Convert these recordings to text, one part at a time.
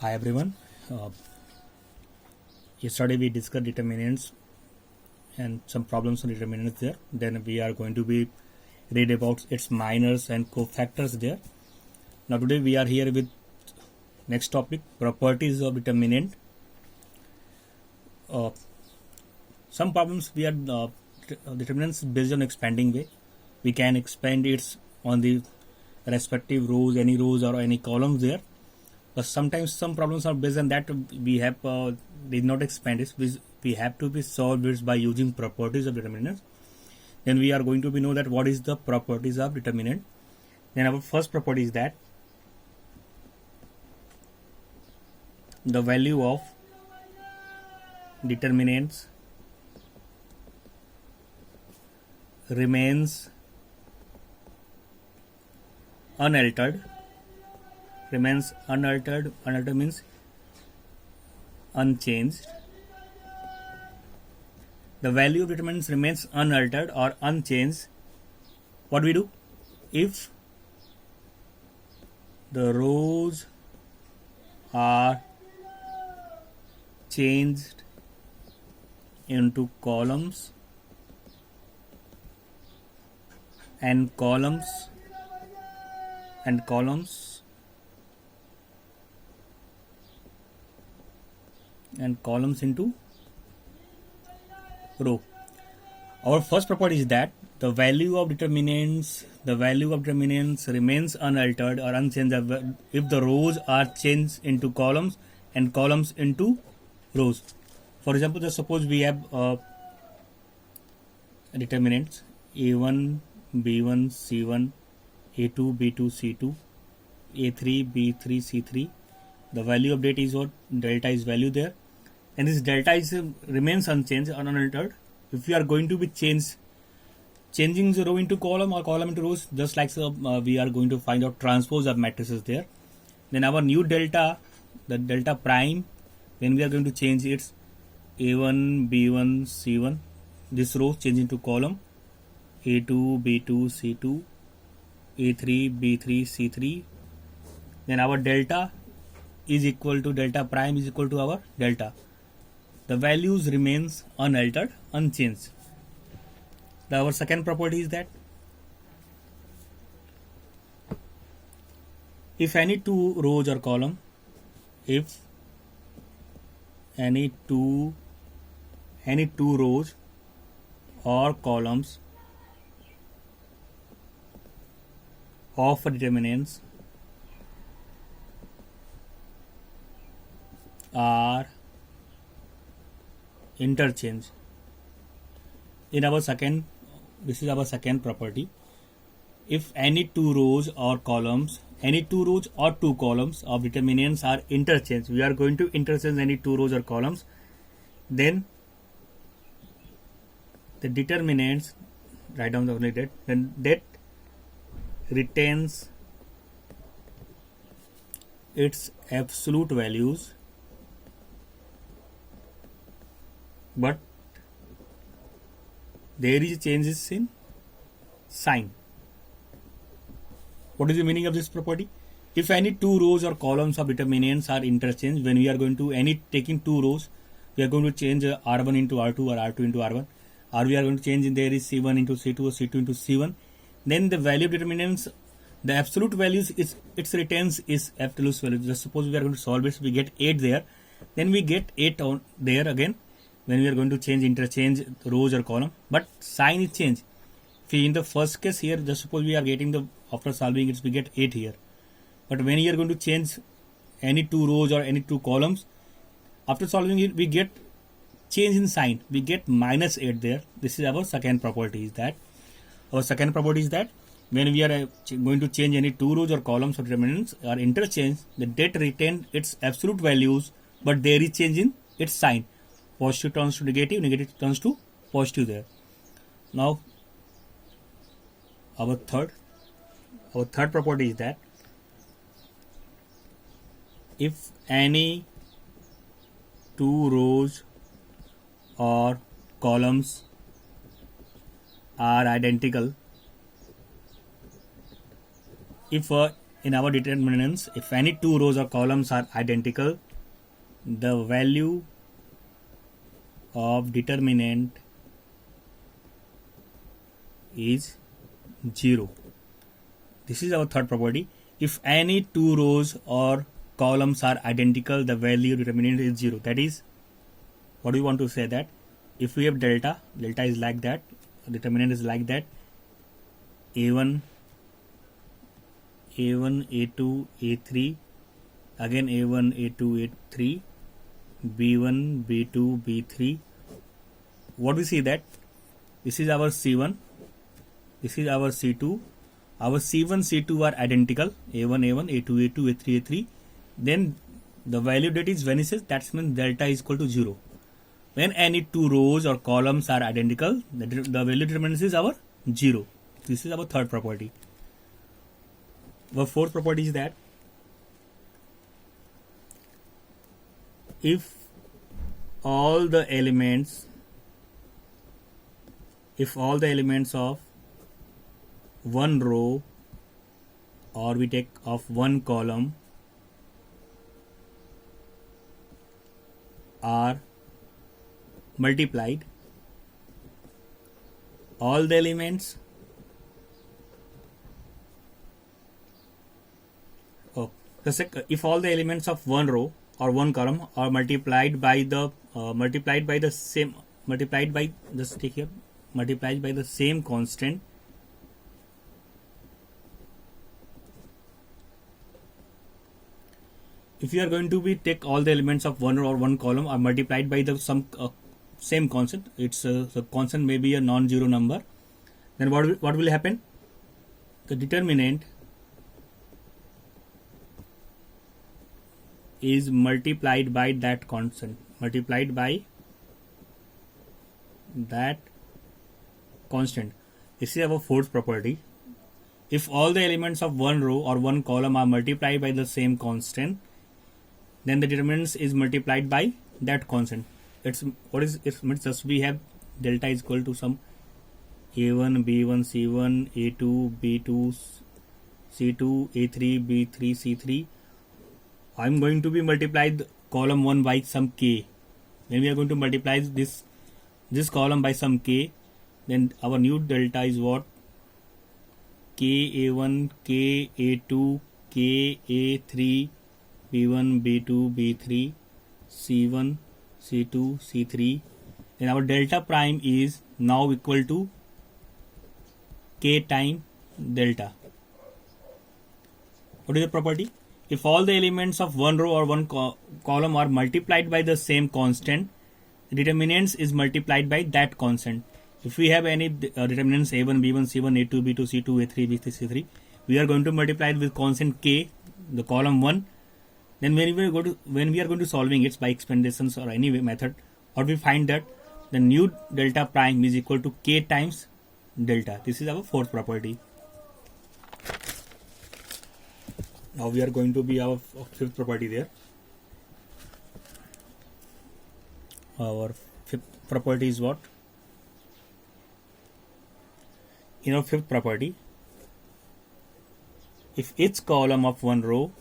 Hi everyone. Yesterday we discussed determinants and some problems on determinants there. Then we are going to be read about its minors and cofactors there. Now today we are here with next topic, properties of determinant. Some problems we are determinants based on expanding way. We can expand it on the respective rows, any rows or any columns there. But sometimes some problems are based on that we have did not expand it. We have to be solved it by using properties of determinants. Then we are going to be know that what is the properties of determinant. Then our first property is that the value of determinants remains unaltered. Unaltered means unchanged. The value of determinants remains unaltered or unchanged. What we do? If the rows are changed into columns and columns into row. Our first property is that the value of determinants remains unaltered or unchanged if the rows are changed into columns and columns into rows. For example, just suppose we have determinants A1, B1, C1, A2, B2, C2, A3, B3, C3. The value of data is what? Delta is value there, and this delta is remains unchanged or unaltered. If we are going to be changing the row into column or column into rows, just like we are going to find out transpose of matrices there. Then our new delta, the delta prime, when we are going to change its A1, B1, C1, this row change into column, A2, B2, C2, A3, B3, C3. Then our delta is equal to delta prime is equal to our delta. The values remains unaltered, unchanged. Our second property is that if any two rows or column, if any two rows or columns of determinants are interchanged. This is our second property. If any two rows or two columns of determinants are interchanged, we are going to interchange any two rows or columns, then the determinants, write down only that, then that retains its absolute values, but there is changes in sign. What is the meaning of this property? If any two rows or columns of determinants are interchanged, when we are going to taking two rows, we are going to change R1 into R2 or R2 into R1, or we are going to change in there is C1 into C2 or C2 into C1, then the value of determinants, the absolute values is its retains is absolute value. Just suppose we are going to solve it, we get 8 there, then we get 8 on there again when we are going to interchange rows or column, but sign is changed. If in the first case here, just suppose we are getting after solving it, we get 8 here, but when you are going to change any two rows or any two columns, after solving it we get change in sign, we get -8 there. This is our second property is that. Our second property is that when we are going to change any two rows or columns of determinants are interchanged, the data retained its absolute values, but there is change in its sign. Positive turns to negative, negative turns to positive there. Now our third property is that if any two rows or columns are identical, if in our determinants, if any two rows or columns are identical, the value of determinant is 0. This is our third property. If any two rows or columns are identical, the value of determinant is 0. That is, what we want to say, that if we have delta is like that, determinant is like that, a1, a2, a3, again a1, a2, a3, b1, b2, b3. What we see that this is our c1, this is our c2. Our c1, c2 are identical, a1, a1, a2, a2, a3, a3. Then the value that is vanishes, that means delta is equal to 0. When any two rows or columns are identical, the value determinant is our 0. This is our third property. Our fourth property is that if all the elements of one row, or we take of one column, are multiplied, all the elements if all the elements of one row or one column are multiplied by the same constant, if you are going to take all the elements of one row or one column are multiplied by the same constant, it's the constant may be a non-zero number, then what will happen? The determinant is multiplied by that constant, This is our fourth property. If all the elements of one row or one column are multiplied by the same constant, then the determinant is multiplied by that constant. It means just we have delta is equal to some a1, b1, c1, a2, b2, c2, a3, b3, c3. I am going to be multiplied column 1 by some k. When we are going to multiply this column by some k, then our new delta is what? K a1, k a2, k a3, b1, b2, b3, c1, c2, c3. Then our delta prime is now equal to k time delta. What is the property? If all the elements of one row or one column are multiplied by the same constant, the determinant is multiplied by that constant. If we have any determinants a1, b1, c1, a2, b2, c2, a3, b3, c3, we are going to multiply it with constant k, the column 1. Then when we are going to solving it by expansions or any method, or we find that the new delta prime is equal to k times delta. This is our fourth property. Now we are going to be our fifth property there. Our fifth property is what? In our fifth property, if each column of one row,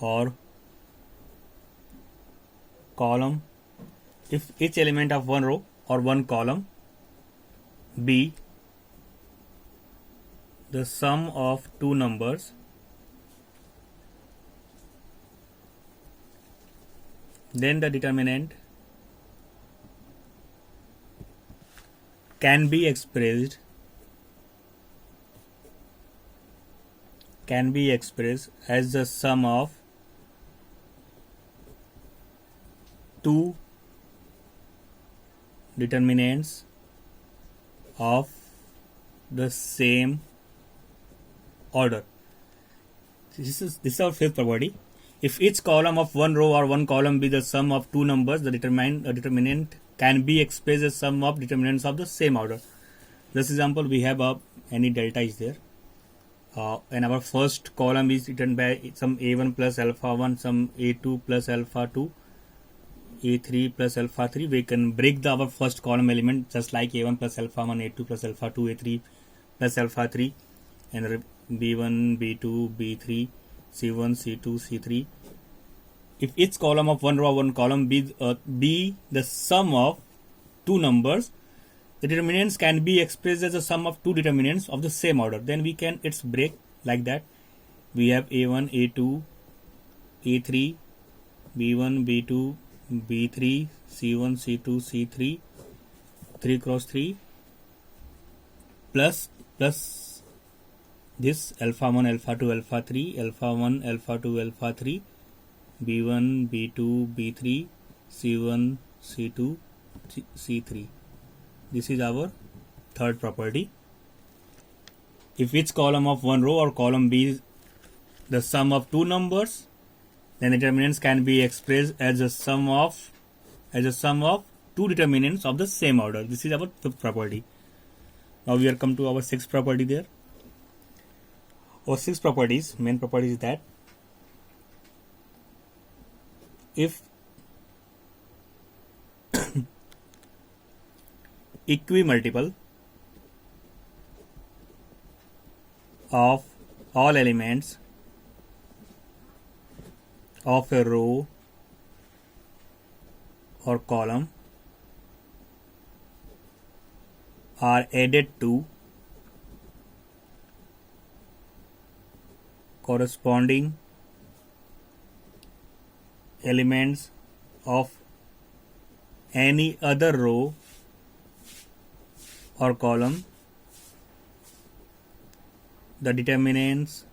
or column, if each element of one row or one column be the sum of two numbers, then the determinant can be expressed as the sum of two determinants of the same order. This is our fifth property. If each column of one row or one column be the sum of two numbers, the determinant can be expressed as sum of determinants of the same order. This example, we have any delta is there, and our first column is written by some a1 plus alpha 1, some a2 plus alpha 2, A3 plus alpha 3, we can break our first column element just like A1 plus alpha 1, A2 plus alpha 2, A3 plus alpha 3, and B1, B2, B3, C1, C2, C3. If each column of one row or one column be the sum of two numbers, the determinants can be expressed as a sum of two determinants of the same order. Then we can its break like that. We have A1, A2, A3, B1, B2, B3, C1, C2, C3, 3 cross 3 plus this alpha 1, alpha 2, alpha 3, alpha 1, alpha 2, alpha 3, B1, B2, B3, C1, C2, C3. This is our third property. If each column of one row or column be the sum of two numbers, then the determinants can be expressed as a sum of two determinants of the same order. This is our fifth property. Now we are come to our sixth property there. Our sixth properties, main property is that if equimultiple of all elements of a row or column are added to corresponding elements of any other row or column, the determinants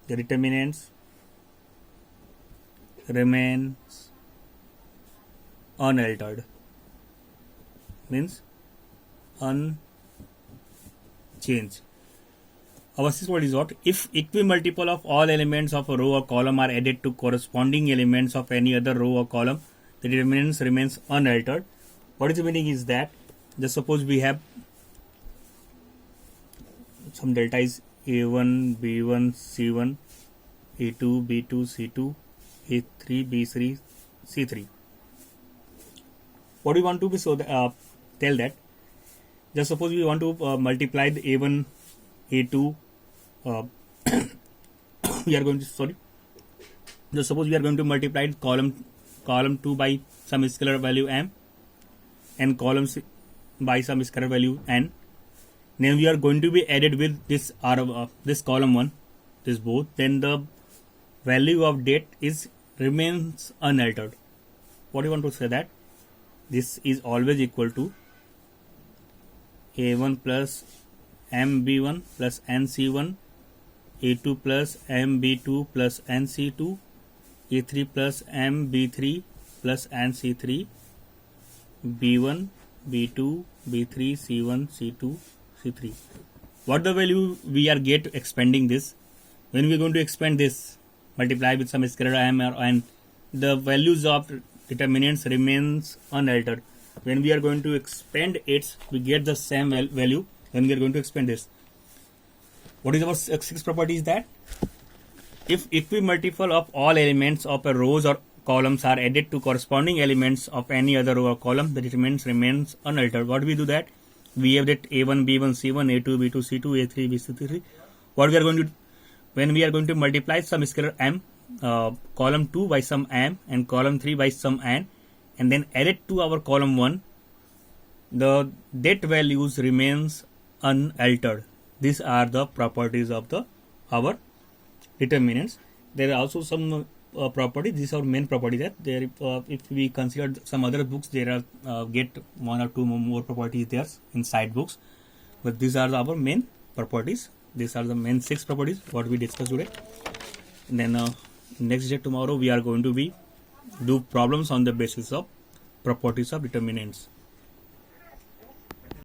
remains unaltered, means unchanged. Our sixth point is what? If equimultiple of all elements of a row or column are added to corresponding elements of any other row or column, the determinants remains unaltered. What is the meaning is that, just suppose we have some delta is A1, B1, C1, A2, B2, C2, A3, B3, C3. What do we want to be tell that? Just suppose we want to multiply the A1, A2. Just suppose we are going to multiply column 2 by some scalar value m and column by some scalar value n. Then we are going to be added with this this column 1, this both. Then the value of date remains unaltered. What do you want to say that? This is always equal to A1 plus MB1 plus NC1, A2 plus MB2 plus NC2, A3 plus MB3 plus NC3, B1, B2, B3, C1, C2, C3. What the value we are get expanding this? When we are going to expand this, multiply with some scalar m or n, the values of determinants remains unaltered. When we are going to expand it, we get the same value when we are going to expand this. What is our sixth property is that? If equimultiple of all elements of a rows or columns are added to corresponding elements of any other row or column, the determinants remains unaltered. What do we do that? We have that A1, B1, C1, A2, B2, C2, A3, B3. What we are going to, when we are going to multiply some scalar m, column 2 by some m and column 3 by some n, and then add it to our column 1, the date values remains unaltered. These are the properties of our determinants. There are also some properties. These are main properties that there. If we consider some other books, there are get one or two more properties there in side books. But these are our main properties. These are the main 6 properties what we discussed today. And then next day tomorrow we are going to do problems on the basis of properties of determinants.